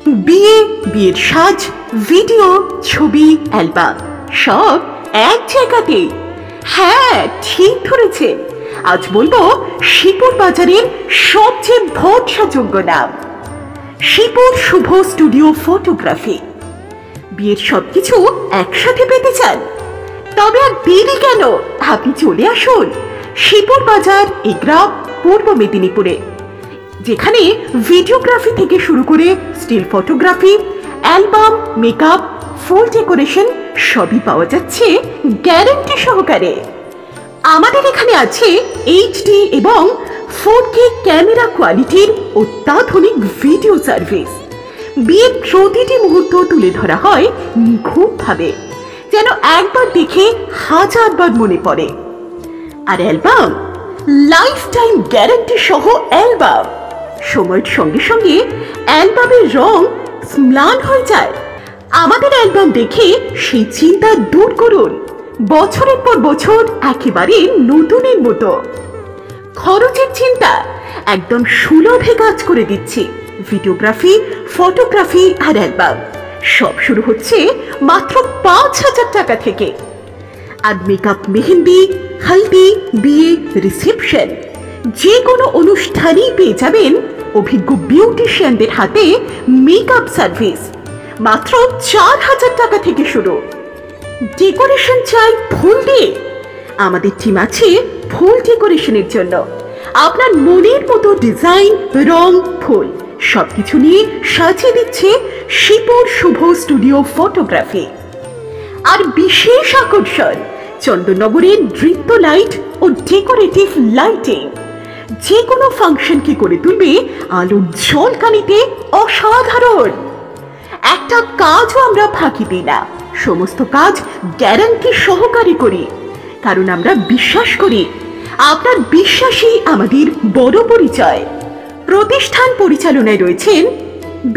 বিয়ে, বিয়ের সাজ, ভিডিও, ছবি, অ্যালবাম সব এক জায়গাতে। হ্যাঁ, ঠিক ধরেছেন। আজ বলবো শিপুর বাজারের সবচেয়ে ভরসাযোগ্য নাম, শিপুর শুভ স্টুডিও ফটোগ্রাফি। বিয়ের সবকিছু একসাথে পেতে চান? তবে আর দেরি কেন, আপনি চলে আসুন শিপুর বাজার, এগরা, পূর্ব মেদিনীপুরে, যেখানে ভিডিওগ্রাফি থেকে শুরু করে স্টিল ফটোগ্রাফি, অ্যালবাম, মেকআপ, ফুল ডেকোরেশন সবই পাওয়া যাচ্ছে গ্যারান্টি সহকারে। আমাদের এখানে আছে এইচডি এবং 4K ক্যামেরা কোয়ালিটির অত্যাধুনিক ভিডিও সার্ভিস। বিয়ের প্রতিটি মুহূর্ত তুলে ধরা হয় নিখুঁতভাবে, যেন একবার দেখে হাজারবার মনে পড়ে। আর অ্যালবাম, লাইফ টাইম গ্যারান্টি সহ অ্যালবাম। সময়ের সঙ্গে সঙ্গে অ্যালবামের রং ম্লান হয়ে যায়। আমাদের অ্যালবাম দেখে সেই চিন্তা দূর করুন, বছরের পর বছর একেবারে নতুনের মতো। খরচের চিন্তা একদম সুলভে কাজ করে দিচ্ছি। ভিডিওগ্রাফি, ফটোগ্রাফি আর অ্যালবাম সব শুরু হচ্ছে মাত্র 5,000 টাকা থেকে। আর মেকআপ, মেহেন্দি, হলদি, বিয়ে, রিসেপশন যে কোনো অনুষ্ঠানেই পেয়ে যাবেন অভিজ্ঞ বিউটিশিয়ানদের হাতে মেকআপ সার্ভিস মাত্র 4,000 টাকা থেকে শুরু। ডেকোরেশন চাই ফুল দিয়ে? আমাদের টিম আছে ফুল ডেকোরেশনের জন্য। আপনার মনের মতো ডিজাইন, রং, ফুল সবকিছু নিয়ে সাজিয়ে দিচ্ছে শিপুর শুভ স্টুডিও ফটোগ্রাফি। আর বিশেষ আকর্ষণ, চন্দননগরের নৃত্য লাইট ও ডেকোরেটিভ লাইটিং যে কোনো ফাংশনকে করে তুলবে আলোর ঝলকানিতে অসাধারণ। একটা কাজও আমরা ফাঁকি দিই না, সমস্ত কাজ গ্যারান্টি সহকারে করি, কারণ আমরা বিশ্বাস করি আপনার বিশ্বাসই আমাদের বড় পরিচয়। প্রতিষ্ঠান পরিচালনায় রয়েছেন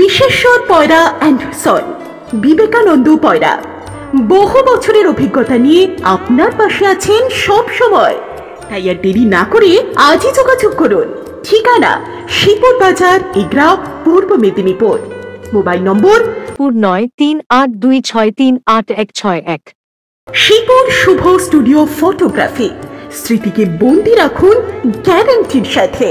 বিশেশ্বর পয়রা অ্যান্ড সন, বিবেকানন্দ পয়রা। বহু বছরের অভিজ্ঞতা নিয়ে আপনার পাশে আছেন সব সময়। তাই আর দেরি না করে আজই যোগাযোগ করুন। ঠিকানা শিপুর Bazar, Egra, Purba Medinipur. Mobile number 9382638161। Shipur Shubho studio photography. স্মৃতিকে বন্দি রাখুন গ্যারান্টির সাথে।